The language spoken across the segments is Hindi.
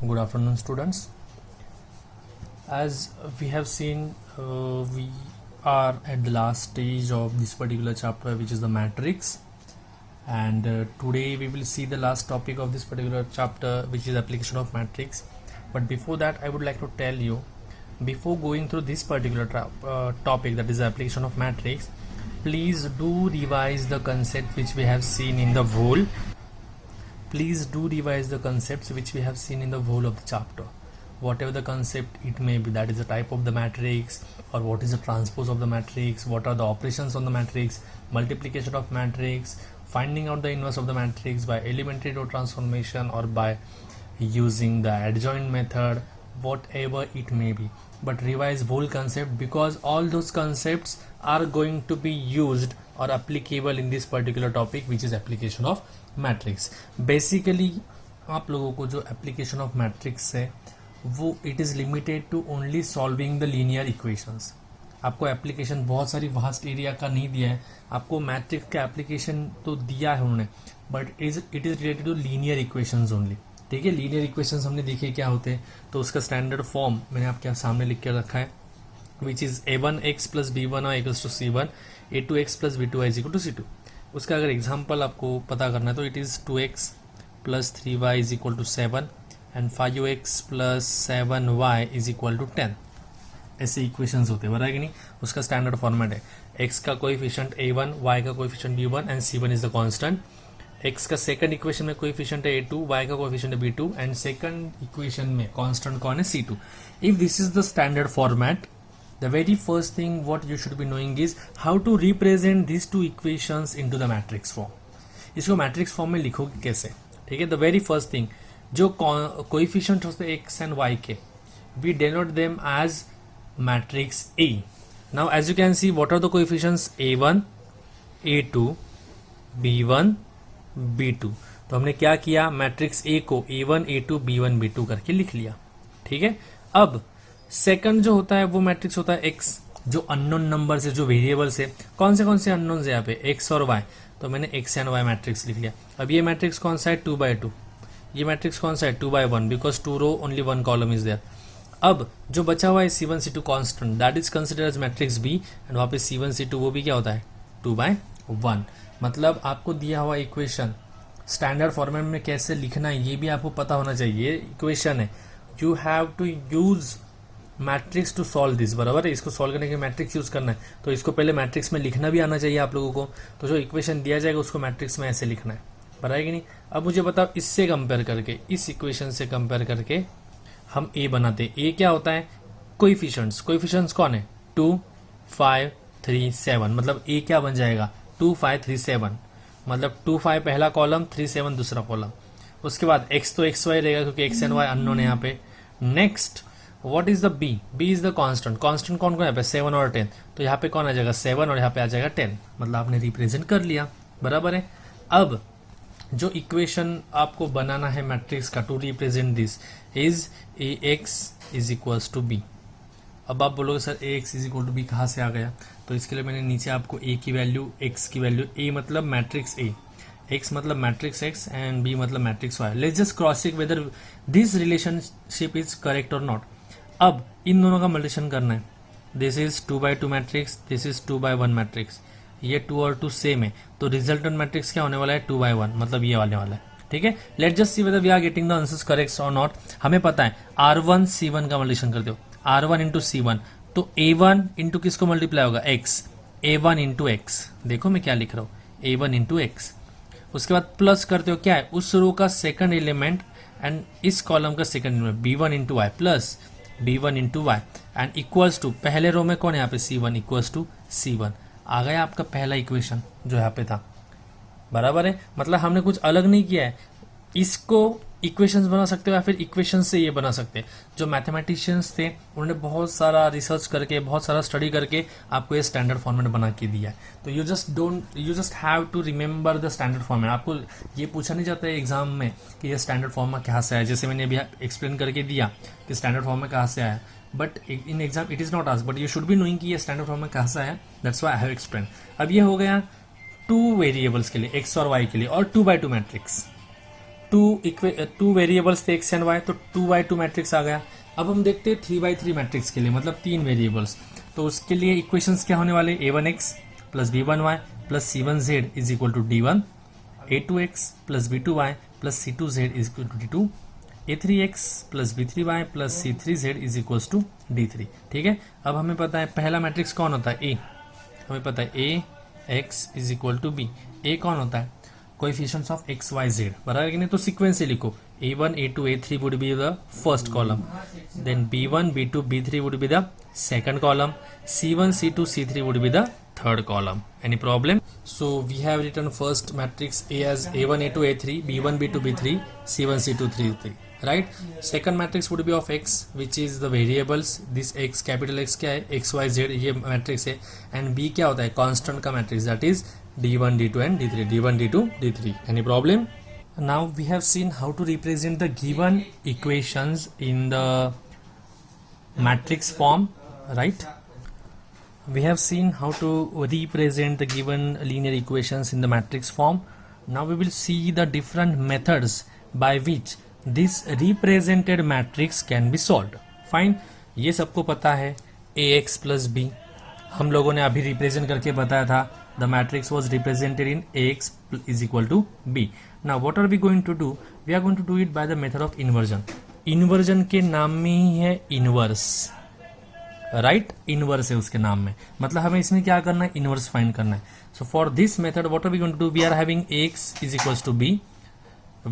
Good afternoon, students. As we have seen, we are at the last stage of this particular chapter, which is the matrix. And today we will see the last topic of this particular chapter, which is application of matrix. But before that, I would like to tell you, before going through this particular topic, that is the application of matrix, please do revise the concept which we have seen in the whole. Please do revise the concepts which we have seen in the whole of the chapter. Whatever the concept it may be, that is the type of the matrix, or what is the transpose of the matrix, what are the operations on the matrix, multiplication of matrix, finding out the inverse of the matrix by elementary row transformation or by using the adjoint method, whatever it may be. But revise whole concept, because all those concepts are going to be used or applicable in this particular topic, which is application of matrix. Basically आप लोगों को जो एप्लीकेशन ऑफ मैट्रिक्स है वो it is limited to only solving the linear equations. आपको एप्लीकेशन बहुत सारी वास्ट एरिया का नहीं दिया है. आपको मैट्रिक्स का एप्लीकेशन तो दिया है उन्होंने, but it is related to linear equations only. ठीक है, लीनियर इक्वेशंस हमने देखे क्या होते हैं, तो उसका स्टैंडर्ड फॉर्म मैंने आपके सामने लिख के रखा है, which is a1x plus b1y equals to c1, a2x plus b2y is equal to c2. उसका अगर एग्जाम्पल आपको पता करना है तो इट इज़ 2x plus 3y is equal to 7 and 5x plus 7y is equal to 10. ऐसे इक्वेशंस होते हैं, बराबर कि नहीं. उसका स्टैंडर्ड फॉर्मेट है x का कोएफिशिएंट a1, y का coefficient b1 and c1 is the constant. x का सेकंड इक्वेशन में कोएफिशिएंट है a2, y का कोएफिशिएंट है b2 एंड सेकंड इक्वेशन में कांस्टेंट कौन है, c2. If this is the standard format, the very first thing what you should be knowing is how to represent these two equations into the matrix form. इसको मैट्रिक्स फॉर्म में लिखोगे कैसे. ठीक है, द वेरी फर्स्ट थिंग, जो कोएफिशिएंट होते हैं x एंड y के, we denote them as matrix A. Now as you can see what are the coefficients a1, a2, b1, b2. तो हमने क्या किया, मैट्रिक्स A को a1, a2, b1, b2 करके लिख लिया. ठीक है, अब सेकंड जो होता है वो मैट्रिक्स होता है x, जो अननोन नंबर से, जो वेरिएबल से. कौन से अननोन है यहाँ पे, x और y. तो मैंने x एंड y मैट्रिक्स लिख लिया. अब ये मैट्रिक्स कौन सा है, 2/2. ये मैट्रिक्स कौन सा है, 2/1, because 2 row only 1 column is there. अब जो बचा हुआ है c1 c2 constant, that is considered as matrix b, and वहाँ पे c1 c2 वो भी क्या होता है, 2/1. मतलब आपको दिया हुआ इक्वेशन स्टैंडर्ड फॉर्मेट में कैसे लिखना है ये भी आपको पता होना चाहिए. इक्वेशन है, you have to use matrix to solve this. बराबर है, इसको सॉल्व करने के मैट्रिक्स यूज करना है, तो इसको पहले मैट्रिक्स में लिखना भी आना चाहिए आप लोगों को. तो जो इक्वेशन दिया जाएगा उसको मैट्रिक्स में ऐसे लिखना है, बराबर है कि नहीं. अब मुझे बताओ, इससे कंपेयर करके, इस इक्वेशन से कंपेयर करके हम ए बनाते हैं. ए क्या होता है, कोएफिशिएंट्स. कोएफिशिएंट्स कौन है, 2, 5, 3, 7. मतलब ए क्या बन जाएगा, 2, 5, 3, 7. मतलब 2, 5 पहला कॉलम, 3, 7 दूसरा कॉलम. उसके बाद एक्स तो एक्स वाई रहेगा, क्योंकि एक्स एंड वाई अननोन है यहाँ पे. Next what is the B, B is the constant. Constant कौन कौन यहाँ पे, 7 और 10. तो यहाँ पे कौन आ जाएगा, 7, और यहाँ पे आ जाएगा 10. मतलब आपने रिप्रेजेंट कर लिया, बराबर है. अब जो इक्वेशन आपको बनाना है मैट्रिक्स का to represent this is A X is equals to B. अब आप बोलोगे sir A X is equal to B कहाँ से आ गया, तो इसके लिए मैंने नीचे आपको ए की वैल्यू, एक्स की वैल्यू, ए मतलब मैट्रिक्स ए, एक्स मतलब मैट्रिक्स एक्स एंड बी मतलब matrix Y. Let's just cross check whether this relationship is correct और नॉट. अब इन दोनों का मल्टीप्लिकेशन करना है. This is 2/2 matrix, this is 2/1 matrix. ये 2 और 2 सेम है, तो रिजल्टेंट मैट्रिक्स क्या होने वाला है, 2/1. मतलब ये वाले वाला है. ठीक है, let's just see whether we are getting the answers correct और नॉट. हमें पता है R1 C1 का मल्टीप्लिकेशन कर दो, R1 इंटू C1, तो A1 इंटू किसको मल्टीप्लाई होगा, X. A1 इंटू X, देखो मैं क्या लिख रहा हूँ, A1 इंटू X. उसके बाद प्लस करते हो क्या है, उस रो का सेकंड एलिमेंट एंड इस कॉलम का second element, B1 into Y plus B1 into Y and equals to, पहले रो में कौन है यहाँ पे, C1 इक्वल्स टू C1. आ गया आपका पहला इक्वेशन जो यहाँ पे था, बराबर है. मतलब हमने कुछ अलग नहीं किया है. इसको इक्वेशंस बना सकते हो या फिर इक्वेशन से ये बना सकते हैं. जो मैथमेटिशियंस थे उन्होंने बहुत सारा रिसर्च करके, बहुत सारा स्टडी करके आपको ये स्टैंडर्ड फॉर्मेट बना के दिया है. तो you just have to remember the standard format. आपको ये पूछा नहीं जाता है एग्जाम में कि ये स्टैंडर्ड फॉर्मेट कहाँ से आया, जैसे मैंने अभी एक्सप्लेन करके दिया कि स्टैंडर्ड फॉर्मेट कहाँ से आया. But in exam it is not asked, but you should be knowing कि ये स्टैंडर्ड फॉर्मेट कहाँ से आया. That's why I have explain. अब ये हो गया 2 वेरिएबल्स के लिए, एक्स और वाई के लिए, और 2/2 मैट्रिक्स. टू वेरिएबल्स थे x एंड y, तो 2x2 मैट्रिक्स आ गया। अब हम देखते हैं 3x3 मैट्रिक्स के लिए, मतलब 3 वेरिएबल्स। तो उसके लिए इक्वेशंस क्या होने वाले, a1x plus b1y plus c1z is equal to d1, a2x plus b2y plus c2z is equal to d2, a3x plus b3y plus c3z is equal to d3। ठीक है, अब हमें पता है पहला मैट्रिक्स कौन होता है, a। हमें पता है a x is equal to b। a कौन होता है, coefficients of x y z, बराबर कि नहीं। तो सीक्वेंस से लिखो, a1 a2 a3 would be the first column, then b1 b2 b3 would be the second column, c1 c2 c3 would be the third column. Any problem? So we have written first matrix A as a1 a2 a3 b1 b2 b3 c1 c2 c3, right? Second matrix would be of x, which is the variables. This x, capital X क्या है, x y z ये मैट्रिक्स है, and b क्या होता है, कांस्टेंट का matrix, that is d1 d2 and d3, d1 d2 d3. Any problem? Now we have seen how to represent the given equations in the matrix form, right? We have seen how to represent the given linear equations in the matrix form. Now we will see the different methods by which this represented matrix can be solved. Fine, ये सबको पता है, ax plus b हम लोगों ने अभी रिप्रेजेंट करके बताया था, the matrix was represented in ax is equal to b. Now what are we going to do? We are going to do it by the method of inversion. Inversion के नाम में ही है इनवर्स, राइट, इनवर्स है उसके नाम में, मतलब हमें इसमें क्या करना है, इनवर्स फाइंड करना है। So for this method what are we going to do, we are having ax is equals to b,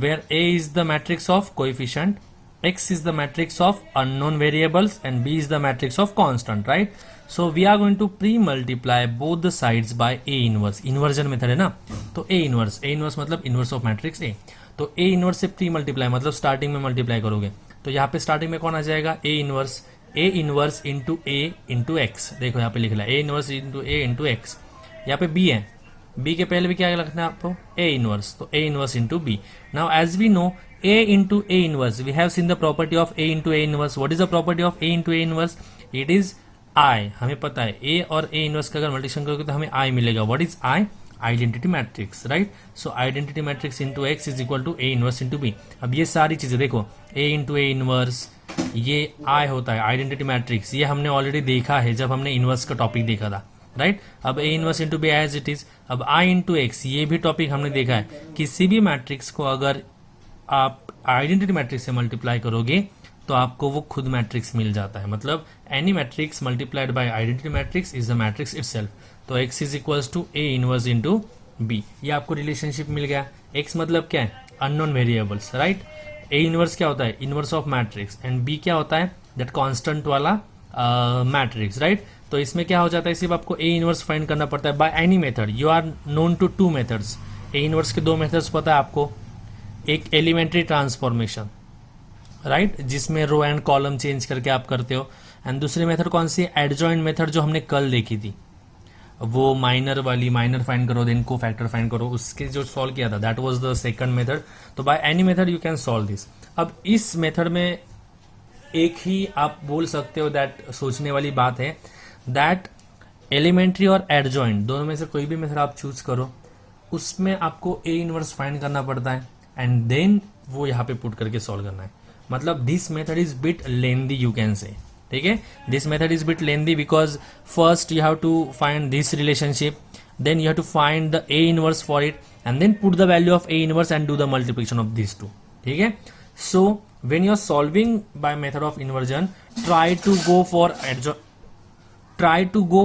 where a is the matrix of coefficient, x is the matrix of unknown variables and b is the matrix of constant, right? So we are going to pre-multiply both the sides by a inverse. Inversion method है ना, तो a inverse मतलब इनवर्स ऑफ मैट्रिक्स a। तो a इनवर्स से प्री मल्टीप्लाई मतलब स्टार्टिंग में मल्टीप्लाई करोगे, तो यहाँ पे स्टार्टिंग में कौन आ जाएगा, a inverse into a into x. देखो यहाँ पे लिख रहा है a inverse into a into x, यहाँ पे b है, b के पहले भी क्या लिखना है आपको, a इनवर्स, तो a inverse into b। Now as we know a into a inverse, we have seen the property of a into a inverse. What is the property of a into a inverse, it is I। हमें पता है a और a इनवर्स का अगर मल्टीप्लिकेशन करोगे तो हमें I मिलेगा। What is I, identity matrix, right. So identity matrix into X is equal to a inverse into b। अब ये सारी चीजें देखो, a इंटू a इनवर्स, ये I होता है आइडेंटिटी मैट्रिक्स, ये हमने ऑलरेडी देखा है जब हमने इनवर्स का टॉपिक देखा था, राइट। अब a inverse into b as it is. अब I इंटू एक्स, ये भी टॉपिक हमने देखा है, किसी भी मैट्रिक्स को अगर आप आइडेंटिटी मैट्रिक्स से मल्टीप्लाई करोगे तो आपको वो खुद मैट्रिक्स मिल जाता है, मतलब any matrix multiplied by identity matrix is the matrix itself. तो x is equals to a inverse into b, ये आपको रिलेशनशिप मिल गया। x मतलब क्या है, unknown variables, right. a inverse क्या होता है, inverse of matrix, and b क्या होता है, दैट कांस्टेंट वाला मैट्रिक्स, राइट। तो इसमें क्या हो जाता है, सिर्फ आपको a इनवर्स फाइंड करना पड़ता है by any method. You are known to two methods, a inverse के दो मेथड्स पता है आपको, एक एलिमेंट्री ट्रांसफॉर्मेशन, राइट, जिसमें रो एंड कॉलम चेंज करके आप करते हो, एंड दूसरी मेथड कौन सी, एडजॉइंट मेथड, जो हमने कल देखी थी, वो माइनर वाली, माइनर फाइंड करो देन को फैक्टर फाइंड करो, उसके जो सॉल्व किया था, that was the second method. तो by any method you can solve this. अब इस मेथड में एक ही आप बोल सकते हो, दैट सोचने वाली बात है, दैट एलिमेंट्री और एडजॉइंट दोनों में से कोई भी मेथड आप चूज करो, उसमें आपको ए इनवर्स फाइंड करना पड़ता है एंड देन वो यहाँ पे पुट करके सॉल्व करना है। मतलब this method is bit lengthy, you can say, ठीक है, this method is bit lengthy because first you have to find this relationship, then you have to find the A inverse for it and then put the value of A inverse and do the multiplication of these two. ठीक है, so when you are solving by method of inversion, try to go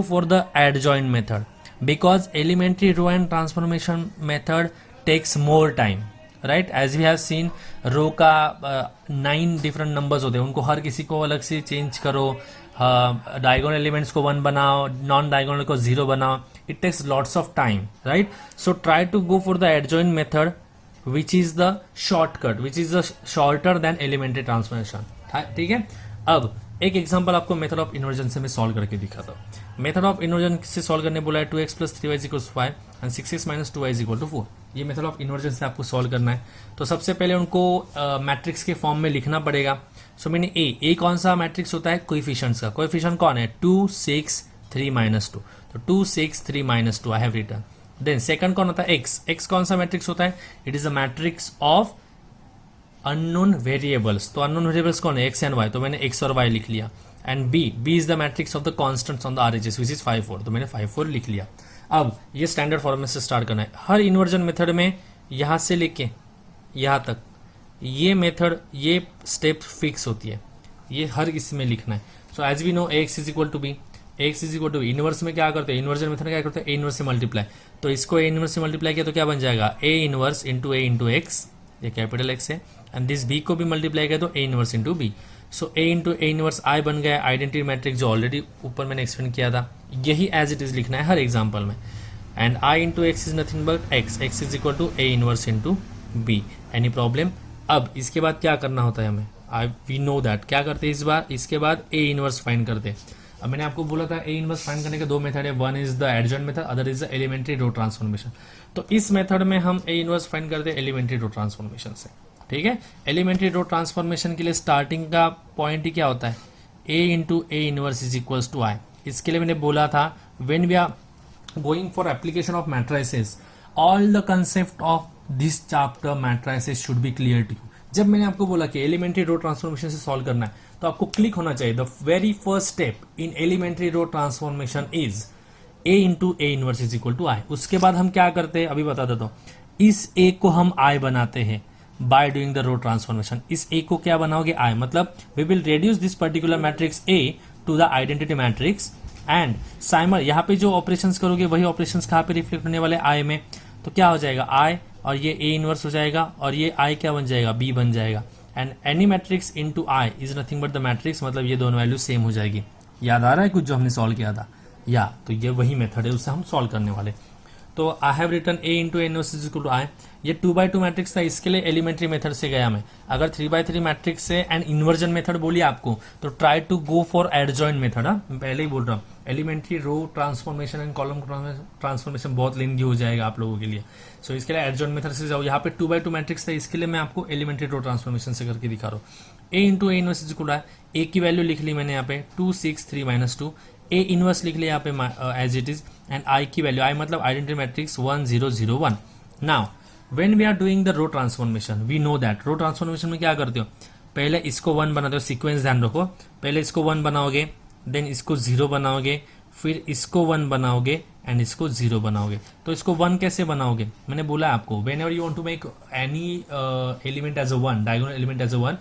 for the adjoint method because elementary row and transformation method takes more time, right? As we have seen, रो का 9 डिफरेंट नंबर्स होते हैं, उनको हर किसी को अलग से चेंज करो, डायगोनल एलिमेंट्स को 1 बनाओ, नॉन डायगोनल को 0 बनाओ, it takes lots of time, right? So try to go for the adjoint method, which is the shortcut, which is the shorter than elementary transformation. ठीक है, अब एक एग्जांपल आपको मेथड ऑफ इन्वर्जन से मैं सॉल्व करके दिखाता हूँ। मेथड ऑफ इन्वर्जन से सॉल्व करने बोला है 2x + 3y = 5 and 6x - 2y = 4। ये मेथड ऑफ इन्वर्जन से आपको सॉल्व करना है। तो सबसे पहले उनको मैट्रिक्स के फॉर्म में लिखना पड़ेगा। सो मैंने ए कौन सा मैट्रिक्स होता है, कोएफिशिएंट्स का। कोएफिशिएंट कौन है, 2 6 3 - 2, तो 2 6 3 - 2 I have written. Then second कौन होता है, एक्स कौन सा मैट्रिक्स होता है, it is a matrix of unknown variables, तो अननोन वेरिएबल्स कौन है, एक्स एंड वाई, तो मैंने एक्स और वाई लिख लिया। And B is the matrix of the constants on the RHS which is 5 4, तो मैंने 5 4 लिख लिया। अब ये स्टैंडर्ड फॉर्मेट से स्टार्ट करना है। हर इन्वर्जन मेथड में यहां से लेके यहां तक ये मेथड, ये स्टेप फिक्स होती है, ये हर इसमें लिखना है। So as we know X is equal to B, X is equal to B. Inverse में क्या करते हैं, इन्वर्जन मेथड क्या करते हैं, ए इनवर्स से मल्टीप्लाई, तो इसको ए इनवर्स से मल्टीप्लाई किया तो क्या बन जाएगा, A inverse into A into X, ये कैपिटल एक्स है। एंड दिस बी को भी मल्टीप्लाई किया तो A inverse into B. So A into A inverse I बन गया आइडेंटिटी मैट्रिक्स, जो ऑलरेडी ऊपर मैंने एक्सप्लेन किया था। यही एज इट इज लिखना है हर एग्जाम्पल में। And I into X is nothing but X, X is equal to A inverse into B. Any problem. अब इसके बाद क्या करना होता है हमें, वी नो दैट, क्या करते हैं इस बार, इसके बाद ए इनवर्स फाइंड करते हैं। अब मैंने आपको बोला था ए इनवर्स फाइंड करने के दो मेथड है, one is the adjoint method, other is the elementary row transformation. तो इस मेथड में हम ए इनवर्स फाइंड करते हैं एलिमेंट्री रो ट्रांसफॉर्मेशन से, ठीक है। एलिमेंट्री रो ट्रांसफॉर्मेशन के लिए स्टार्टिंग का पॉइंट ही क्या होता है, A into A inverse is equals to I. इसके लिए मैंने बोला था when we are going for application of matrices, all the concept of this chapter matrices should be clear to you. जब मैंने आपको बोला कि एलिमेंट्री रो ट्रांसफॉर्मेशन से सॉल्व करना है, तो आपको क्लिक होना चाहिए the very first step in elementary row transformation is A into A inverse is equal to आई। उसके बाद हम क्या करते हैं, अभी बता देता हूं। इस ए को हम आई बनाते हैं by doing the row transformation. इस ए को क्या बनाओगे, आई, मतलब we will reduce this particular matrix A to the identity matrix and साइमर, यहाँ पे जो ऑपरेशंस करोगे वही ऑपरेशंस कहाँ पे रिफ्लेक्ट होने वाले, आई में। तो क्या हो जाएगा, आई और ये ए इनवर्स हो जाएगा और ये आई क्या बन जाएगा, बी बन जाएगा। And any matrix into I is nothing but the matrix, मतलब ये दोनों वैल्यू सेम हो जाएगी। याद आ रहा है कुछ जो हमने सॉल्व किया था, या तो ये वही मेथड है, उससे हम सॉल्व करने वाले। तो I have written A into A inverse is equal to I. ये 2x2 मैट्रिक्स था, इसके लिए एलिमेंट्री मेथड से गया मैं। अगर 3x3 मैट्रिक्स से एंड इन्वर्जन मेथड बोली आपको, तो try to go for adjoint method. मैं पहले ही बोल रहा हूँ, elementary row transformation and column transformation बहुत लेंथी हो जाएगा आप लोगों के लिए। सो इसके लिए एडजॉइंट मेथड से जाओ। यहाँ पे 2x2 मैट्रिक्स था, इसके लिए मैं आपको एलिमेंट्री रो ट्रांसफॉर्मेशन से करके दिखा रहा हूँ। A into A inverse is equal to A की वैल्यू लिख ली मैंने यहाँ पे 2 6 3 -2, ए इनवर्स लिख लिया यहाँ पे as it is, and I की वैल्यू, आई मतलब identity matrix 1 0 0 1। Now when we are doing the row transformation we know that row transformation में क्या करते हो, पहले इसको 1 बनाते हो, सीक्वेंस ध्यान रखो, पहले इसको 1 बनाओगे, देन इसको 0 बनाओगे, फिर इसको 1 बनाओगे एंड इसको 0 बनाओगे। तो इसको 1 कैसे बनाओगे, मैंने बोला आपको, whenever you want to make any element as a 1, diagonal element as a 1,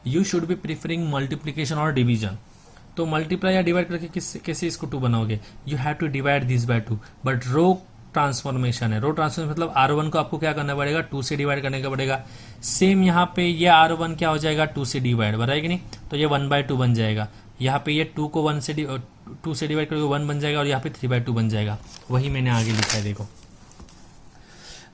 you should be preferring multiplication और डिवीजन। तो मल्टीप्लाई या डिवाइड करके कैसे इसको 2 बनाओगे, you have to divide this by 2। But row transformation है, रो ट्रांसफॉर्मेशन मतलब R1 को आपको क्या करना पड़ेगा, 2 से डिवाइड करने का पड़ेगा। सेम यहाँ पे ये R1 क्या हो जाएगा, 2 से डिवाइड, बराबर कि नहीं, तो ये 1/2 बन जाएगा। यहाँ पे ये 2 को 2 से डिवाइड करके 1 बन जाएगा और यहाँ पे 3/2 बन जाएगा। वही मैंने आगे लिखा है, देखो,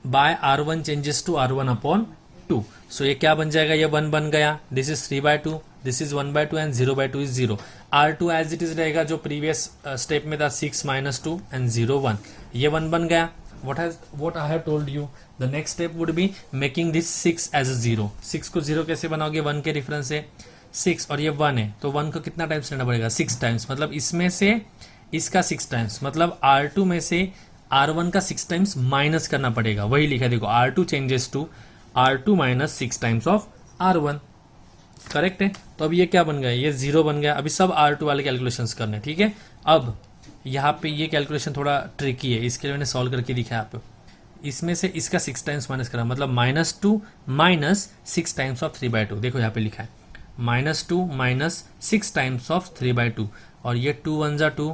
by R1 changes to R1 upon 2। So ये क्या बन जाएगा, ये 1 बन गया, this is 3/2, this is 1/2 and 0/2 is 0। R2 as it is रहेगा जो प्रीवियस स्टेप में था, 6 -2 एंड 0 1, ये 1 बन गया। what I have told you, the next step would be making this 6 as a 0। 6 को 0 कैसे बनाओगे, 1 के रेफरेंस से 6 और ये 1 है, तो 1 को कितना टाइम्स लेना पड़ेगा, 6 टाइम्स, मतलब इसमें से इसका 6 टाइम्स, मतलब R2 में से R1 का 6 टाइम्स माइनस करना पड़ेगा। वही लिखा है, देखो, R2 changes to R2 minus 6 times of R1, correct है। तो अब ये क्या बन गया, ये 0 बन गया। अभी सब R2 वाले कैलकुलेशंस करने, ठीक है। अब यहाँ पे ये कैलकुलेशन थोड़ा ट्रिकी है, इसके लिए मैंने सॉल्व करके दिखाया आपको। इसमें से इसका 6 टाइम्स माइनस करा, मतलब -2 माइनस 6 टाइम्स ऑफ 3/2। देखो यहाँ पे लिखा है -2 माइनस 6 टाइम्स ऑफ 3/2, और ये 2 1 जा 2,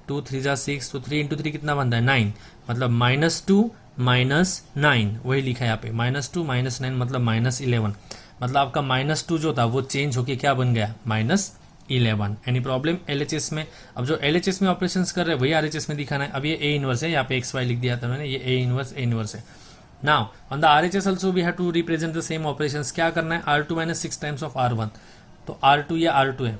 2 3 जा 6, तो 3 × 3 कितना बनता है, 9, मतलब -2 माइनस 9, वही लिखा है यहाँ पे, -2 माइनस 9 मतलब -11, मतलब आपका -2 जो था वो चेंज होके क्या बन गया, -11। एनी प्रॉब्लम LHS में। अब जो LHS में ऑपरेशंस कर रहे हैं वही RHS में दिखाना है। अब ये A इनवर्स है, यहाँ पे XY लिख दिया था मैंने, ये A इनवर्स है। Now on the RHS also we have to represent the same operations. क्या करना है, R2 minus 6 times of R1, तो R2 ये R2 है,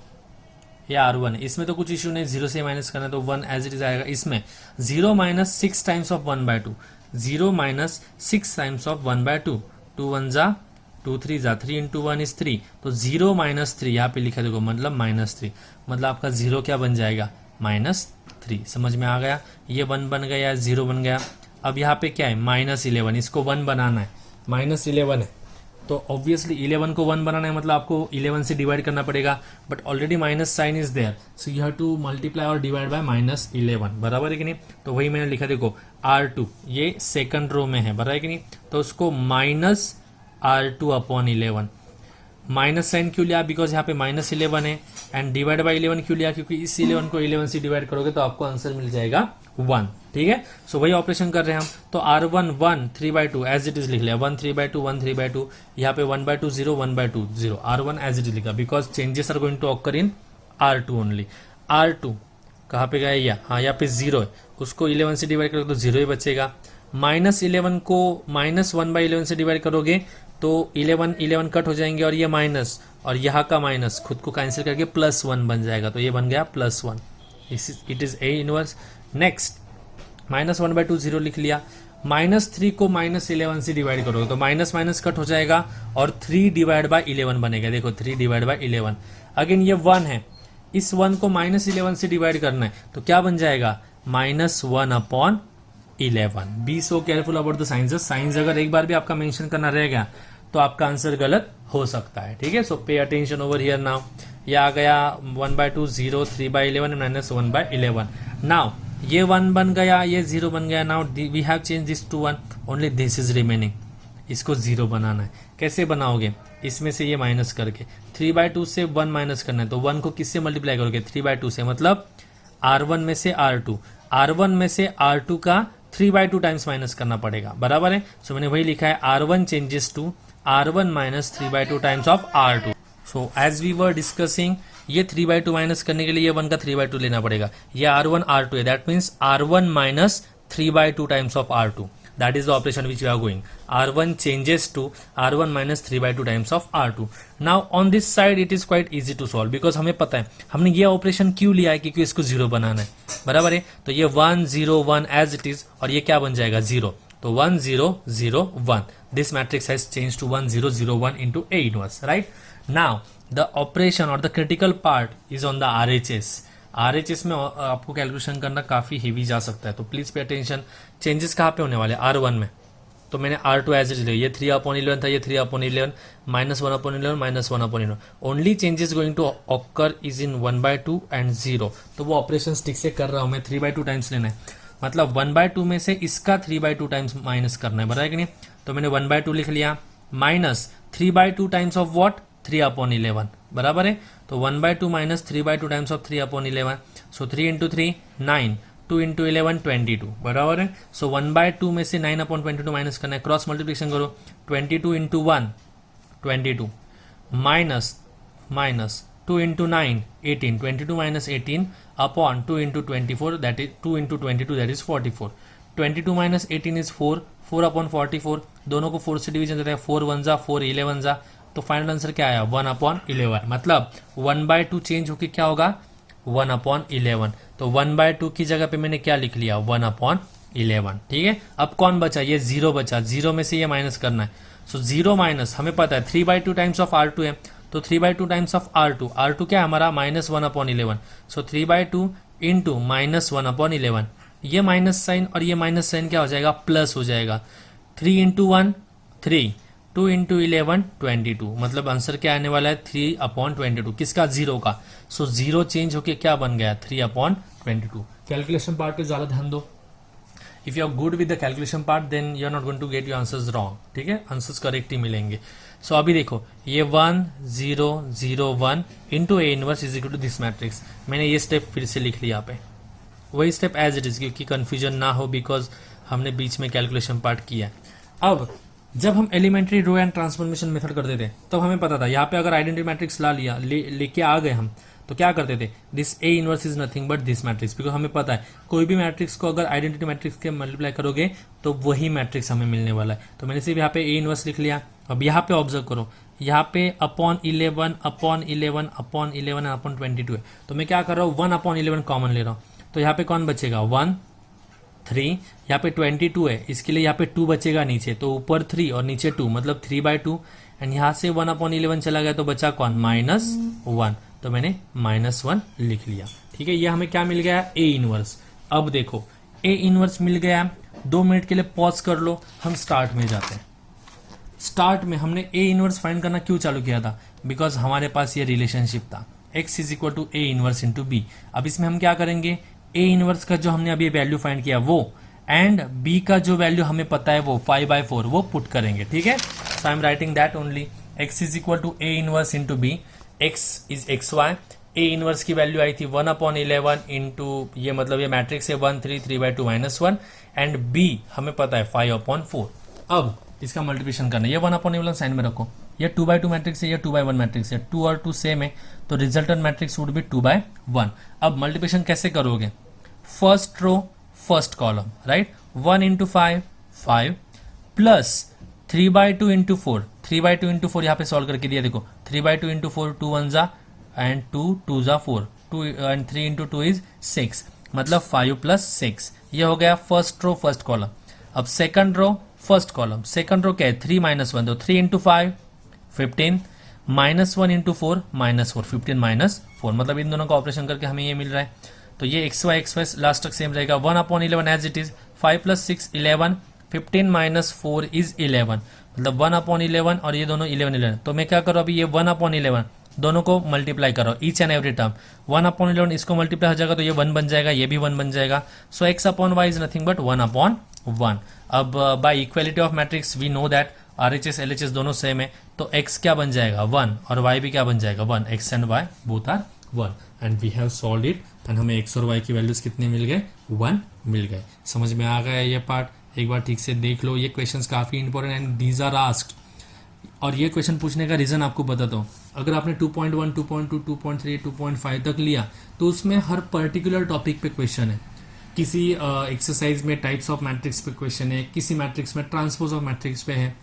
ये R1 है, इसमें तो कुछ इश्यू नहीं, 0 से माइनस करना है तो 1 एज इट इज आएगा। इसमें 0 minus 6 times of 1/2, 0 minus 6 times of 1/2, 2 1 जा 2 3 जा 3 × 1 इज 3, तो 0 माइनस 3 यहाँ पे लिखा देखो, मतलब -3, मतलब आपका 0 क्या बन जाएगा, -3। समझ में आ गया, ये 1 बन गया, 0 बन गया। अब यहाँ पे क्या है, -11, इसको 1 बनाना है, -11 है, तो ऑब्वियसली 11 को 1 बनाना है, मतलब आपको 11 से डिवाइड करना पड़ेगा, but already minus sign is there, so you have to multiply और डिवाइड बाय -11, बराबर है कि नहीं। तो वही मैंने लिखा, देखो R2 ये सेकंड रो में है, बराबर है कि नहीं, तो उसको -R2 अपॉन 11, माइनस साइन क्यों लिया, बिकॉज यहाँ पे -11 है, एंड डिवाइड बाय 11 क्यों लिया, क्योंकि इस 11 को 11 से डिवाइड करोगे तो आपको आंसर मिल जाएगा 1, ठीक है। सो वही ऑपरेशन कर रहे हैं हम, तो R1 1 3/2 एज इट इज लिख लिया, 1 3/2 1 3/2, यहाँ पे 1/2 0 1/2 0, R1 एज इट इज लिखा, because changes are going to occur in R2 only. R2 कहाँ पे गया, या हाँ यहाँ पे 0 है, उसको 11 से डिवाइड करोगे तो 0 ही बचेगा, -11 को -1/11 से डिवाइड करोगे तो 11 कट हो जाएंगे, और ये माइनस और यहाँ का माइनस खुद को कैंसिल करके +1 बन जाएगा, तो ये बन गया +1, it is A inverse. Next -1/2 0 लिख लिया, -3 को -11 से डिवाइड करोगे तो माइनस माइनस कट हो जाएगा और 3 डिवाइड बाय 11 बनेगा, देखो 3 डिवाइड बाय 11, अगेन ये 1 है, इस 1 को -11 से डिवाइड करना है तो क्या बन जाएगा -1 upon 11। Be so careful about the signs, signs अगर एक बार भी आपका मेंशन करना रह गया तो आपका आंसर गलत हो सकता है, ठीक है। सो pay attention over here now, ये आ गया 1/2 0 3/11 -1/11। नाउ ये 1 बन गया, ये 0 बन गया, now we have change this to 1, only this is remaining, इसको 0 बनाना है। कैसे बनाओगे, इसमें से ये माइनस करके 3/2 से 1 माइनस करना है, तो 1 को किससे मल्टीप्लाई करोगे 3/2 से, मतलब R1 में से R2, R1 में से R2 का 3/2 टाइम्स माइनस करना पड़ेगा, बराबर है। सो मैंने वही लिखा है, R1 changes to R1 minus 3/2 times of R2। So as we were discussing, ये 3/2 माइनस करने के लिए ये 1 का 3/2 लेना पड़ेगा, ये R1 R2 है, that means R1 minus 3/2 times of R2, that is the operation which we are going. R1 changes to R1 minus 3/2 times of R2. Now on this side it is quite easy to solve because हमें पता है हमने ये ऑपरेशन क्यों लिया है, क्योंकि इसको 0 बनाना है, बराबर है। तो ये 1 0 1 एज इट इज, और ये क्या बन जाएगा 0, तो 1 0 0 1, this matrix has change to 1 0 0 1 into A inverse, right? Now the operation or the critical part is on the RHS. RHS में आपको कैलकुलेशन करना काफी हेवी जा सकता है, तो प्लीज पे अटेंशन। चेंजेस कहाँ पे होने वाले, R1 में, तो मैंने R2 एज इट लिया, ये 3/11 था, ये 3/11 -1/11 -1/11, only changes going to occur is in 1/2 and 0, तो वो ऑपरेशन ठीक से कर रहा हूं मैं, 3/2 टाइम्स लेना है, मतलब 1/2 में से इसका 3/2 टाइम्स माइनस करना है, बराबर कि नहीं। तो मैंने 1/2 लिख लिया, माइनस 3/2 टाइम्स ऑफ व्हाट 3/11, बराबर है। तो 1/2 minus 3/2 times of 3/11, so 3 into 3 9, 2 into 11 22, बराबर है। सो 1/2 में से 9/22 माइनस करना है, क्रॉस मल्टीप्लिकेशन करो, 22 into 1 22, minus 2 into 9 18, 22 minus 18 upon 2 into 24, that is 2 into 22, that is 44, 22 minus 18 is 4, 4 upon 44, दोनों को 4 से डिवीजन देते हैं, 4 1 जा 4 11 जा, तो फाइनल आंसर क्या आया 1/11, मतलब 1/2 चेंज होके क्या होगा 1/11, तो 1/2 की जगह पे मैंने क्या लिख लिया 1/11, ठीक है। अब कौन बचा, ये 0 बचा, 0 में से ये माइनस करना है, सो 0 माइनस हमें पता है 3/2 टाइम्स ऑफ R2 है, तो 3/2 टाइम्स ऑफ R2 क्या है हमारा -1/11, सो 3/2 इंटू -1/11, ये माइनस साइन और ये माइनस साइन क्या हो जाएगा प्लस हो जाएगा, 3 into 1 3, 2 into 11 22, मतलब आंसर क्या आने वाला है 3/22, किसका 0 का, सो 0 चेंज होके क्या बन गया 3/22। कैलकुलेशन पार्ट पे ज्यादा ध्यान दो, if you are good with the calculation part then you are not going to get your answers wrong, ठीक है, आंसर्स करेक्ट ही मिलेंगे। सो अभी देखो ये 1 0 0 1 into A inverse is equal to this matrix, मैंने ये स्टेप फिर से लिख लिया यहाँ पे, वही स्टेप एज इट इज, क्योंकि कंफ्यूजन ना हो बिकॉज हमने बीच में कैलकुलेशन पार्ट किया। अब जब हम elementary row and transformation method करते थे तब हमें पता था यहाँ पे अगर आइडेंटिटी मैट्रिक्स ला लिया लेके आ गए हम तो क्या करते थे, this A inverse is nothing but this matrix, because हमें पता है कोई भी मैट्रिक्स को अगर आइडेंटिटी मैट्रिक्स के मल्टीप्लाई करोगे तो वही मैट्रिक्स हमें मिलने वाला है, तो मैंने सिर्फ यहाँ पे A इनवर्स लिख लिया। अब यहाँ पे ऑब्जर्व करो, यहाँ पे अपॉन 11 अपॉन 11 अपॉन 11 अपॉन 22 है, तो मैं क्या कर रहा हूँ 1/11 कॉमन ले रहा हूँ, तो यहाँ पे कौन बचेगा 1 3, यहाँ पे 22 है, इसके लिए यहाँ पे 2 बचेगा नीचे, तो ऊपर 3 और नीचे 2, मतलब 3/2, एंड यहाँ से 1/11 चला गया तो बचा कौन -1, तो मैंने -1 लिख लिया, ठीक है। ये हमें क्या मिल गया A इनवर्स। अब देखो A इनवर्स मिल गया, 2 मिनट के लिए पॉज कर लो, हम स्टार्ट में जाते हैं। स्टार्ट में हमने ए इनवर्स फाइंड करना क्यों चालू किया था? बिकॉज हमारे पास ये रिलेशनशिप था x is equal to A inverse into B. अब इसमें हम क्या करेंगे, ए इनवर्स का जो हमने अभी वैल्यू फाइंड किया वो, एंड बी का जो वैल्यू हमें पता है वो 5/4 वो पुट करेंगे, ठीक है। So I am writing that only x is equal to A inverse into B, x is XY, A inverse की वैल्यू आई थी 1/11 इंटू, ये मतलब ये मैट्रिक्स है 1 3 3/2 -1, एंड b हमें पता है 5/4। अब इसका मल्टीप्लिकेशन करना है, ये 1/11 साइन में रखो, ये 2/2 मैट्रिक्स है, ये 2/1 मैट्रिक्स है, 2 और 2 सेम है, तो रिजल्टेंट मैट्रिक्स वुड बी 2/1। अब मल्टीप्लिकेशन कैसे करोगे? First row first column, right, 1 into 5 5 plus 3/2 into 4, 3/2 into 4 यहाँ पे सॉल्व करके दिया, देखो 3/2 इंटू 4 2 1 जा एंड 2 2 जा 4, 2 एंड 3 इंटू 2 इज 6, मतलब 5 प्लस 6, ये हो गया फर्स्ट रो फर्स्ट कॉलम। अब second row first column, second row क्या है 3 - 1, तो 3 इंटू 5 15 -1 इंटू 4 -4, 15 -4, मतलब इन दोनों का ऑपरेशन करके हमें ये मिल रहा है। तो ये XY लास्ट तक सेम रहेगा, 1/11 एज इट इज, 5 + 6 11, 15 - 4 इज 11, मतलब 1/11 और ये दोनों 11 11। तो मैं क्या करूँ अभी, ये 1/11 दोनों को मल्टीप्लाई करो, ईच एंड एवरी टर्म, 1/11 इसको मल्टीप्लाई हो जाएगा तो ये 1 बन जाएगा, ये भी 1 बन जाएगा। So x/y is nothing but 1/1। अब by equality of matrix we know that RHS LHS दोनों सेम है, तो x क्या बन जाएगा 1 और y भी क्या बन जाएगा 1, x and y both are 1, and we have solved it, and हमें x और y की वैल्यूज कितने मिल गए, 1 मिल गए। समझ में आ गया ये पार्ट? एक बार ठीक से देख लो, ये क्वेश्चंस काफी important and these are asked, और ये क्वेश्चन पूछने का रीजन आपको बताता हूँ। अगर आपने 2.1 2.2 2.3 2.5 तक लिया तो उसमें हर पर्टिकुलर टॉपिक पे क्वेश्चन है, किसी एक्सरसाइज में टाइप्स ऑफ मैट्रिक्स पे क्वेश्चन है, किसी मैट्रिक्स में ट्रांसपोज ऑफ मैट्रिक्स पे है।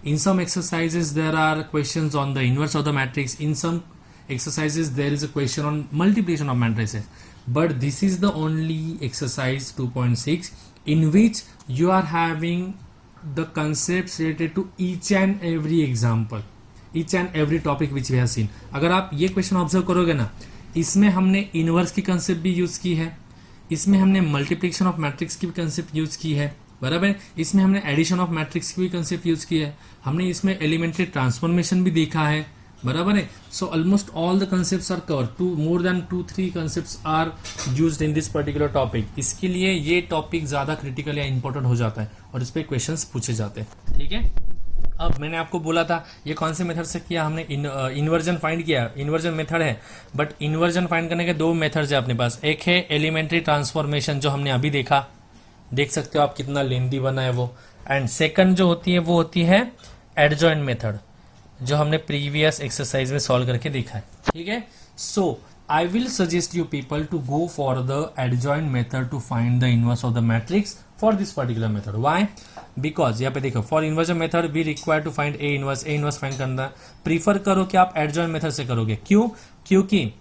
In some exercises there are questions on the inverse of the matrix, in some exercises there is a question on multiplication of matrices, but this is the only exercise 2.6 in which you are having the concepts related to each and every example, each and every topic which we have seen. अगर आप ये क्वेश्चन ऑब्जर्व करोगे ना, इसमें हमने इनवर्स की कंसेप्ट भी यूज की है, इसमें हमने मल्टीप्लिकेशन ऑफ मैट्रिक्स की भी कंसेप्ट यूज की है, बराबर, इसमें हमने एडिशन ऑफ मैट्रिक्स की भी कंसेप्ट यूज की है, हमने इसमें एलिमेंट्री ट्रांसफॉर्मेशन भी देखा है, बराबर है। So almost all the concepts are cover, more than 2-3 concepts are used in this particular topic. इसके लिए ये टॉपिक ज्यादा क्रिटिकल या इंपॉर्टेंट हो जाता है और इस पे क्वेश्चंस पूछे जाते हैं, ठीक है। अब मैंने आपको बोला था ये कौन से मेथड से किया हमने, इन्वर्जन फाइंड किया, इन्वर्जन मेथड है, बट इन्वर्जन फाइंड करने के 2 मेथड्स है अपने पास। एक है एलिमेंट्री ट्रांसफॉर्मेशन जो हमने अभी देखा, देख सकते हो आप कितना लेंदी बना है वो, एंड सेकंड जो होती है वो होती है एडजॉइंट मेथड जो हमने प्रीवियस एक्सरसाइज में सॉल्व करके देखा है, ठीक है। So I will suggest you people to go for the adjoint method to find the inverse of the matrix for this particular method. Why? Because यहाँ पे देखो, for inversion method we require to find A inverse find करना प्रीफर करो कि आप एडजॉइंट मेथड से करोगे। क्यों? क्योंकि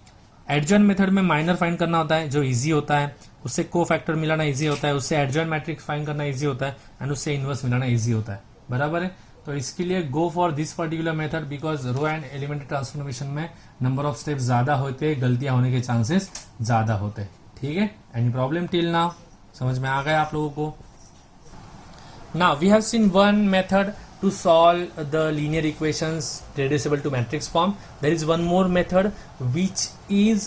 एडजॉइंट मेथड में माइनर फाइंड करना होता है जो इजी होता है, उससे को फैक्टर मिलाना इजी होता है, उससे एडजॉइंट मैट्रिक्स फाइंड करना इजी होता है, एंड उससे इनवर्स मिलाना इजी होता है, बराबर है। तो इसके लिए go for this particular method, because row and elementary transformation में नंबर ऑफ स्टेप्स ज्यादा होते, गलतियां होने के चांसेस ज्यादा होते, ठीक है। Any problem till now? समझ में आ गया आप लोगों को? Now we have seen one method to solve the linear equations reducible to matrix form. There is one more method which is,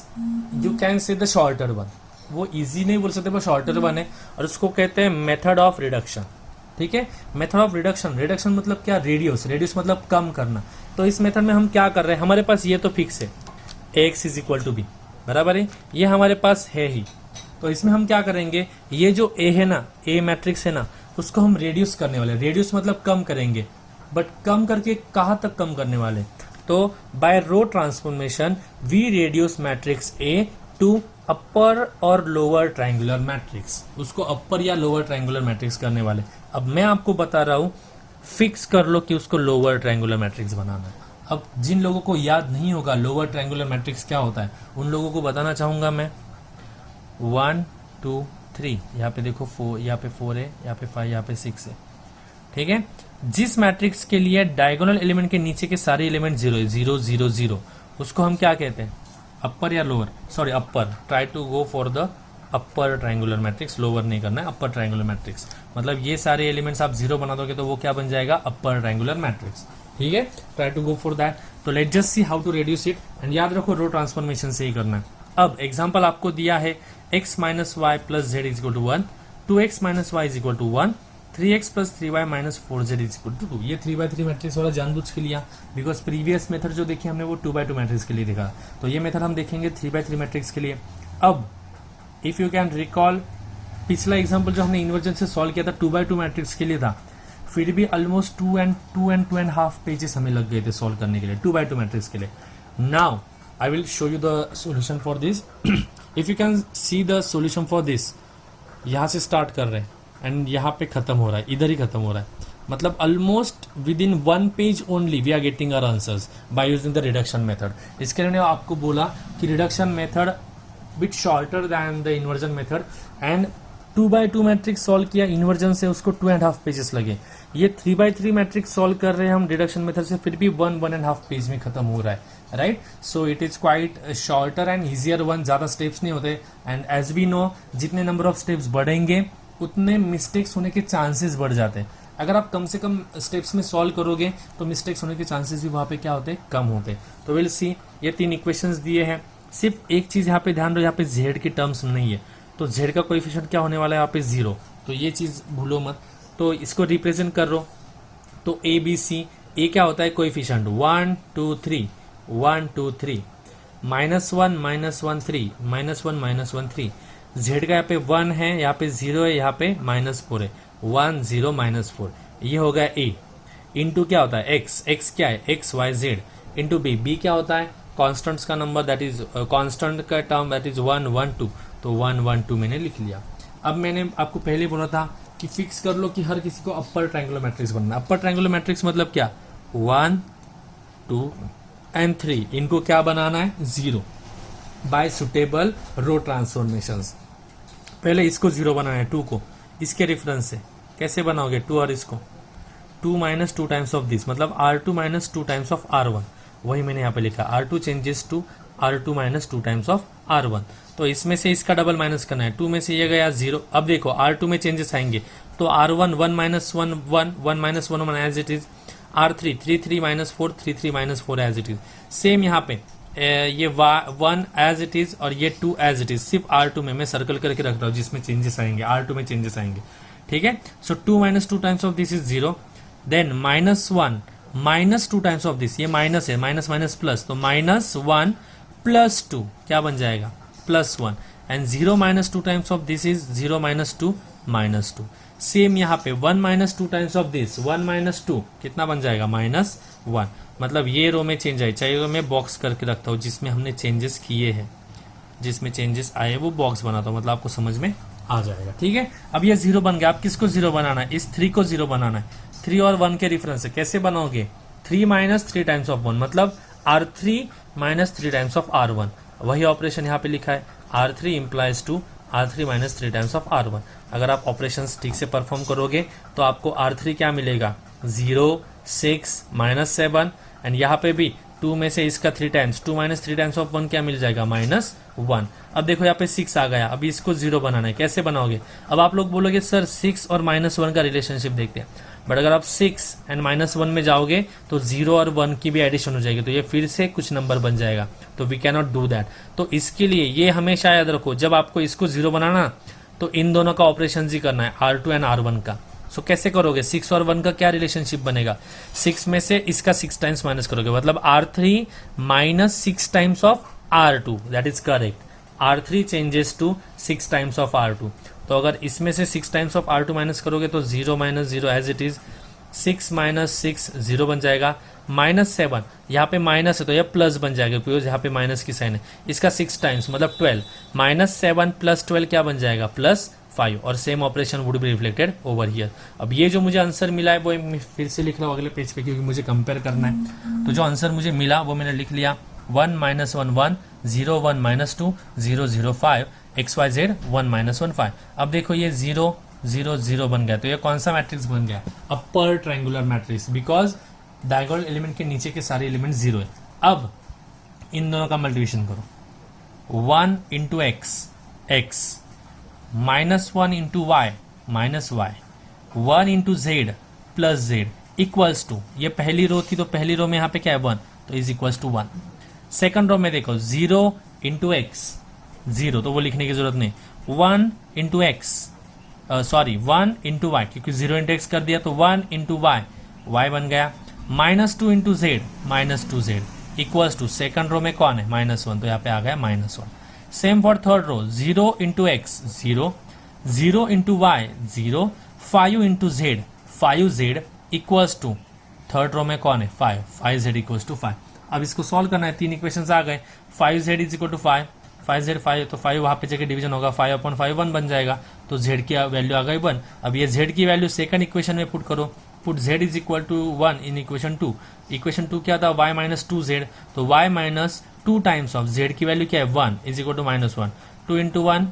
you can say, the shorter one. वो easy नहीं बोल सकते पर shorter one है और उसको कहते हैं method of reduction, ठीक है। मेथड ऑफ रिडक्शन, रिडक्शन मतलब क्या? रेडियस, रेडियस मतलब कम करना। तो इस मेथड में हम क्या कर रहे हैं, हमारे पास ये तो फिक्स है ax is equal to B, बराबर है, ये हमारे पास है ही। तो इसमें हम क्या करेंगे, ये जो a है ना, a मैट्रिक्स है ना, उसको हम रेड्यूस करने वाले, रेड्यूस मतलब कम करेंगे, बट कम करके कहाँ तक कम करने वाले? तो by row transformation we reduce matrix A to upper और लोअर ट्रायंगुलर मैट्रिक्स, उसको अपर या लोअर ट्रायंगुलर मैट्रिक्स करने वाले। अब मैं आपको बता रहा हूं, फिक्स कर लो कि उसको लोअर ट्रायंगुलर मैट्रिक्स बनाना है। अब जिन लोगों को याद नहीं होगा लोअर ट्रायंगुलर मैट्रिक्स क्या होता है, उन लोगों को बताना चाहूंगा मैं। 1 2 3, यहाँ पे देखो 4, यहाँ पे 4 है, यहाँ पे 5, यहाँ पे 6 है, ठीक है। जिस मैट्रिक्स के लिए डायगोनल एलिमेंट के नीचे के सारे एलिमेंट 0 है, 0 0 0, उसको हम क्या कहते हैं? अपर या lower? Sorry upper, try to go for the upper triangular matrix, lower नहीं करना है, अपर ट्रायंगुलर मैट्रिक्स। मतलब ये सारे एलिमेंट्स आप जीरो बना दोगे तो वो क्या बन जाएगा, अपर ट्रायंगुलर मैट्रिक्स। ठीक है, try to go for that. तो let just see how to reduce it, and याद रखो रो ट्रांसफॉर्मेशन से ही करना है। अब एग्जांपल आपको दिया है x minus y plus z is equal to 1, 2x minus y is equal to 1, 3x plus 3y minus 4z is equal to 2। ये 3x3 मैट्रिक्स वाला जानबूझ के लिया, बिकॉज प्रीवियस मेथड जो देखी हमने वो 2x2 मैट्रिक्स के लिए देखा, तो ये मेथड हम देखेंगे 3x3 मैट्रिक्स के लिए। अब इफ यू कैन रिकॉल, पिछला एग्जाम्पल जो हमने इन्वर्जन से सॉल्व किया था 2x2 मैट्रिक्स के लिए था, फिर भी ऑलमोस्ट 2.5 पेजेस हमें लग गए थे सॉल्व करने के लिए 2x2 मैट्रिक्स के लिए। Now I will show you the solution for this. If you can see the solution for this, यहाँ से स्टार्ट कर रहे हैं एंड यहाँ पे खत्म हो रहा है, इधर ही खत्म हो रहा है, मतलब almost within 1 page only we are getting our answers by using the reduction method. इसके लिए मैंने आपको बोला कि reduction method bit shorter than the inversion method, and 2x2 matrix solve किया इन्वर्जन से, उसको 2.5 पेजेस लगे। ये 3x3 मैट्रिक्स सॉल्व कर रहे हैं हम रिडक्शन मेथड से, फिर भी 1.5 पेज में खत्म हो रहा है, right. So it is quite shorter and easier one, ज्यादा स्टेप्स नहीं होते, एंड एज वी नो जितने नंबर ऑफ स्टेप्स बढ़ेंगे उतने मिस्टेक्स होने के चांसेस बढ़ जाते हैं। अगर आप कम से कम स्टेप्स में सॉल्व करोगे तो मिस्टेक्स होने के चांसेस भी वहां पे क्या होते हैं, कम होते हैं। तो विल सी, ये 3 इक्वेशंस दिए हैं। सिर्फ एक चीज यहाँ पे ध्यान दो, यहाँ पे z की टर्म्स नहीं है, तो z का कोएफिशिएंट क्या होने वाला है यहाँ पे 0, तो ये चीज भूलो मत। तो इसको रिप्रेजेंट कर रो, तो ए बी सी, ए क्या होता है कोएफिशिएंट 1 2 3 1 2 3, -1 -1 3 -1 -1 3, z का यहाँ पे 1 है, यहाँ पे 0 है, यहाँ पे -4 है, 1 0 -4, ये हो गया a। इंटू क्या होता है x, x क्या है x y z, into b, b क्या होता है कॉन्स्टेंट्स का नंबर, दैट इज कॉन्स्टेंट का टर्म, दैट इज 1 1 2, तो 1 1 2 मैंने लिख लिया। अब मैंने आपको पहले बोला था कि फिक्स कर लो कि हर किसी को अपर ट्रायंगुलर मैट्रिक्स बनना है। अपर ट्रायंगुलर मैट्रिक्स मतलब क्या, 1 2 एंड 3, इनको क्या बनाना है 0 बाय सुटेबल रो ट्रांसफॉर्मेशंस। पहले इसको 0 बनाना है 2 को, इसके रेफरेंस से कैसे बनाओगे 2 और इसको 2 माइनस 2 टाइम्स ऑफ दिस, मतलब R2 minus 2 times of R1, वही मैंने यहाँ पे लिखा R2 changes to R2 minus 2 times of R1। तो इसमें से इसका डबल माइनस करना है, 2 में से ये गया 0। अब देखो R2 में चेंजेस आएंगे, तो R1 1 minus 1 1 1 minus 1 1 as it is, R3 3 3 minus 4 3 3 minus 4 as it is. Same यहाँ पे ये 1 एज इट इज और ये 2 एज इट इज, सिर्फ R2 में मैं सर्कल करके रख रहा हूँ जिसमें चेंजेस आएंगे, R2 में चेंजेस आएंगे, ठीक है। So 2 minus 2 times of this is 0, then -1 minus 2 times of this, ये माइनस है, माइनस माइनस प्लस, तो -1 प्लस 2 क्या बन जाएगा +1, and 0 minus 2 times of this is 0 minus 2 -2। Same यहाँ पे 1 minus 2 times of this 1 minus 2 कितना बन जाएगा -1। मतलब ये रो में चेंज आई, चाहिए तो मैं बॉक्स करके रखता हूँ जिसमें हमने चेंजेस किए हैं, जिसमें चेंजेस आए वो बॉक्स बनाता हूँ, मतलब आपको समझ में आ जाएगा, ठीक है। अब ये 0 बन गया, अब किसको 0 बनाना है, इस 3 को 0 बनाना है। 3 और 1 के रेफरेंस से कैसे बनाओगे, 3 माइनस 3 टाइम्स ऑफ 1, मतलब R3 minus 3 times of R1, वही ऑपरेशन यहाँ पे लिखा है, R3 implies to R3 minus 3 times of R1। अगर आप ऑपरेशन ठीक से परफॉर्म करोगे तो आपको R3 क्या मिलेगा 0 6 -7, एंड यहाँ पे भी 2 में से इसका 3 टाइम्स, 2 माइनस 3 टाइम्स ऑफ 1 क्या मिल जाएगा -1। अब देखो यहाँ पे 6 आ गया, अभी इसको 0 बनाना है, कैसे बनाओगे। अब आप लोग बोलोगे सर 6 और -1 का रिलेशनशिप देखते हैं, बट अगर आप 6 एंड -1 में जाओगे तो 0 और 1 की भी एडिशन हो जाएगी, तो ये फिर से कुछ नंबर बन जाएगा, तो we can not do that. तो इसके लिए ये हमेशा याद रखो, जब आपको इसको 0 बनाना तो इन दोनों का ऑपरेशन ही करना है, R2 एंड R1 का। सो कैसे करोगे, 6 और 1 का क्या रिलेशनशिप बनेगा, 6 में से इसका 6 टाइम्स माइनस करोगे, मतलब R3 minus 6 times of R2, that is correct. R3 changes to 6 times of R2, तो अगर इसमें से 6 टाइम्स ऑफ R2 माइनस करोगे तो 0 minus 0 as it is, 6 minus 6 0 बन जाएगा। -7 यहाँ पे माइनस है तो यह प्लस बन जाएगा, बिकॉज यहाँ पे माइनस की साइन है, इसका 6 टाइम्स मतलब 12, -7 + 12 क्या बन जाएगा +5, और same operation would be reflected over here. अब ये जो मुझे आंसर मिला है वो मैं फिर से लिख रहा हूँ अगले पेज पे, क्योंकि मुझे कंपेयर करना है। तो जो आंसर मुझे मिला वो मैंने लिख लिया, 1 -1 1 0 1 -2 0 0 5 XYZ 1 -1 5। अब देखो ये 0 0 0 बन गया, तो ये कौन सा मैट्रिक्स बन गया, अपर triangular matrix, because diagonal element के नीचे के सारे एलिमेंट 0 है। अब इन दोनों का मल्टीप्लिकेशन करो, 1 × x x -1 into y minus y, 1 into z plus z equals to, ये पहली रो थी तो पहली रो में यहाँ पे क्या है 1, तो is equals to 1। Second row में देखो 0 इंटू एक्स, 0 तो वो लिखने की जरूरत नहीं, 1 into x, sorry 1 into y, क्योंकि 0 इंटू एक्स कर दिया तो 1 इंटू वाई, वाई बन गया। -2 into z, -2 z equals to, second row में कौन है -1, तो यहाँ पे आ गया -1। Same for third row, 0 into x 0, 0 into y 0, 5 into z 5z equals to, third row में कौन है 5, 5z इक्वल्स टू 5। अब इसको सॉल्व करना है, तीन इक्वेशंस आ गए, 5z is equal to 5, 5z 5 तो 5 वहां पे जगह डिवीजन होगा, 5/5 1 बन जाएगा, तो z की वैल्यू आ गई 1। अब ये z की वैल्यू सेकंड इक्वेशन में पुट करो, put z is equal to 1 in equation 2। Equation 2 क्या था, y माइनस 2z, तो y minus 2 times of z की वैल्यू क्या है 1 इज इक्वल टू -1, 2 इंटू 1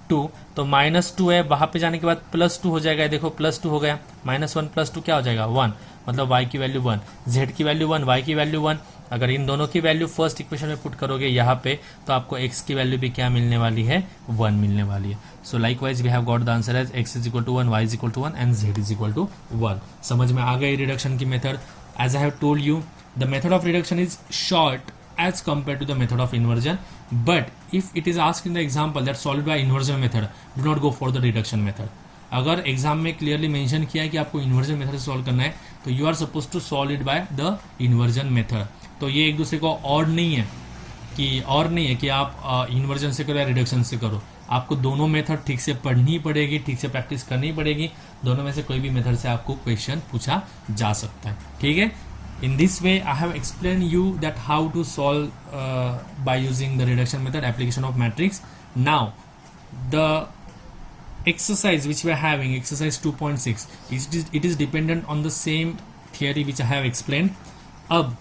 2, तो -2 है, वहां पे जाने के बाद +2 हो जाएगा, देखो +2 हो गया, -1 + 2 क्या हो जाएगा 1, मतलब y की वैल्यू 1, z की वैल्यू 1, y की वैल्यू 1। अगर इन दोनों की वैल्यू फर्स्ट इक्वेशन में पुट करोगे यहाँ पे, तो आपको x की वैल्यू भी क्या मिलने वाली है 1 मिलने वाली है। So likewise we have got the answer as x is equal to 1, y is equal to 1 and z is equal to 1। समझ में आ गई रिडक्शन की method. As I have told you the method of reduction is short as compared to the method of inversion, but if it is asked in the example that solved by inversion method, do not go for the reduction method। अगर एग्जाम में क्लियरली मेंशन किया है कि आपको इन्वर्जन मेथड से सॉल्व करना है, तो you are suppose to solve it by the inversion method. तो ये एक दूसरे को और नहीं है कि आप इन्वर्जन से करो या रिडक्शन से करो, आपको दोनों मेथड ठीक से पढ़नी पड़ेगी, ठीक से प्रैक्टिस करनी पड़ेगी, दोनों में से कोई भी मेथड से आपको क्वेश्चन पूछा जा सकता है, ठीक है। In this way, I have explained you that how to solve by using the reduction method, application of matrix. Now, the exercise which we are having, exercise 2.6, it is dependent on the same theory which I have explained. Ab,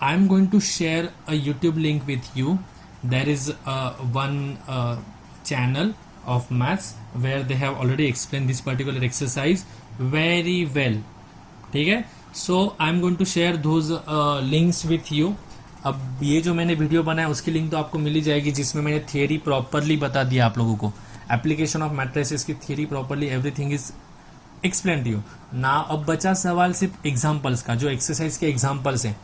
I am going to share a YouTube link with you. There is one channel of maths where they have already explained this particular exercise very well. ठीक है, so I am going to share those links with you. अब ये जो मैंने वीडियो बनाया उसकी लिंक तो आपको मिल ही जाएगी, जिसमें मैंने थियरी प्रॉपरली बता दिया आप लोगों को, एप्लीकेशन ऑफ मैट्रिसेस की theory properly, everything is explain to you ना। अब बचा सवाल सिर्फ एग्जाम्पल्स का, जो एक्सरसाइज के एग्जाम्पल्स हैं।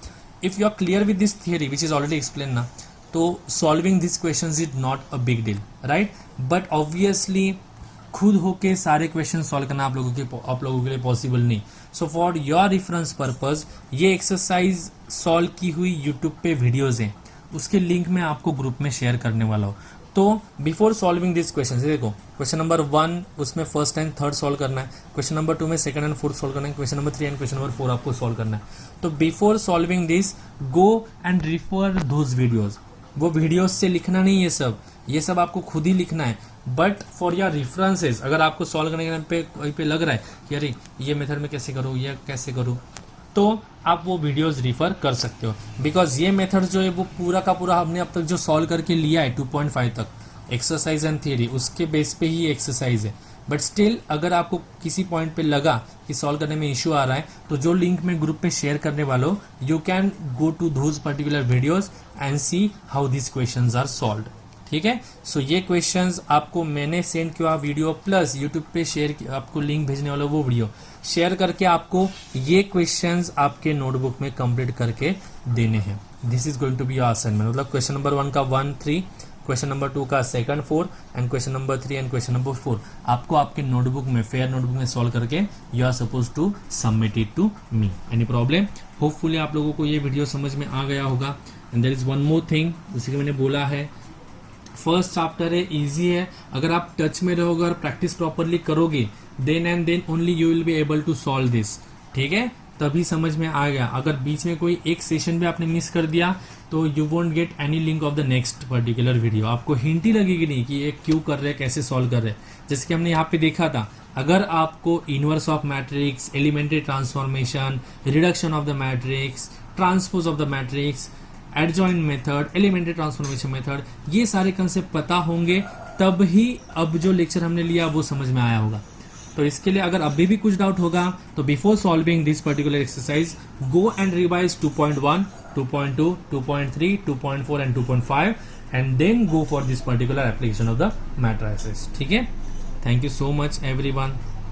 If you are clear with this theory which is already explain ना, तो solving this question is not a big deal, right. But obviously खुद होके सारे क्वेश्चन सॉल्व करना आप लोगों के लिए पॉसिबल नहीं। So for your reference purpose, ये एक्सरसाइज सॉल्व की हुई यूट्यूब पे वीडियोज हैं, उसके लिंक मैं आपको ग्रुप में शेयर करने वाला हूँ। तो बिफोर सॉल्विंग दिस क्वेश्चन, देखो क्वेश्चन नंबर 1 उसमें फर्स्ट एंड थर्ड सॉल्व करना है, क्वेश्चन नंबर 2 में सेकंड एंड फोर्थ सॉल्व करना है, question number 3 and question number 4 आपको सॉल्व करना है। तो before solving this, go and refer those videos. वो वीडियोज से लिखना नहीं, ये सब आपको खुद ही लिखना है। बट फॉर योर रेफरेंसेस, अगर आपको सॉल्व करने के कहीं पे लग रहा है कि अरे ये मेथड में कैसे करूँ, ये कैसे करूँ, तो आप वो वीडियोस रिफर कर सकते हो। बिकॉज ये मेथड जो है वो पूरा का पूरा हमने अब तक जो सॉल्व करके लिया है 2.5 तक, एक्सरसाइज एंड थियरी, उसके बेस पे ही एक्सरसाइज है। बट स्टिल अगर आपको किसी पॉइंट पे लगा कि सॉल्व करने में इश्यू आ रहा है, तो जो लिंक मैं ग्रुप पे शेयर करने वाला हूँ, you can go to those particular videos and see how this questions are solved, ठीक है। सो ये क्वेश्चंस आपको मैंने सेंड किया वीडियो, प्लस यूट्यूब पे शेयर आपको लिंक भेजने वाला वो वीडियो शेयर करके आपको ये क्वेश्चंस आपके नोटबुक में कंप्लीट करके देने हैं। This is going to be your assignment, मतलब क्वेश्चन नंबर 1 का 1 3, क्वेश्चन नंबर 2 का 2nd 4 and question number 3 and question number 4 आपको आपके नोटबुक में, फेयर नोटबुक में सॉल्व करके you are suppose to submit it to me. Any problem? Hopefully आप लोगों को ये वीडियो समझ में आ गया होगा। And there is one more thing, जैसे कि मैंने बोला है, फर्स्ट चैप्टर है, इजी है। अगर आप टच में रहोगे और प्रैक्टिस प्रॉपरली करोगे, then and then only you will be able to solve this, ठीक है। तभी समझ में आ गया। अगर बीच में कोई एक सेशन भी आपने मिस कर दिया, तो you won't get any link of the next particular video. आपको हिंट ही लगेगी नहीं कि ये क्यों कर रहे हैं, कैसे सॉल्व कर रहे हैं। जैसे कि हमने यहाँ पे देखा था, अगर आपको inverse of matrix, elementary transformation, reduction of the matrix, transpose of the matrix, adjoint method, elementary transformation method, ये सारे कंसेप्ट पता होंगे, तब ही अब जो लेक्चर हमने लिया वो समझ में आया होगा। तो इसके लिए अगर अभी भी कुछ डाउट होगा, तो before solving this particular exercise, go and revise 2.1, 2.2, 2.3, 2.4 and 2.5 and then go for this particular application of the matrices. ठीक है, thank you so much everyone.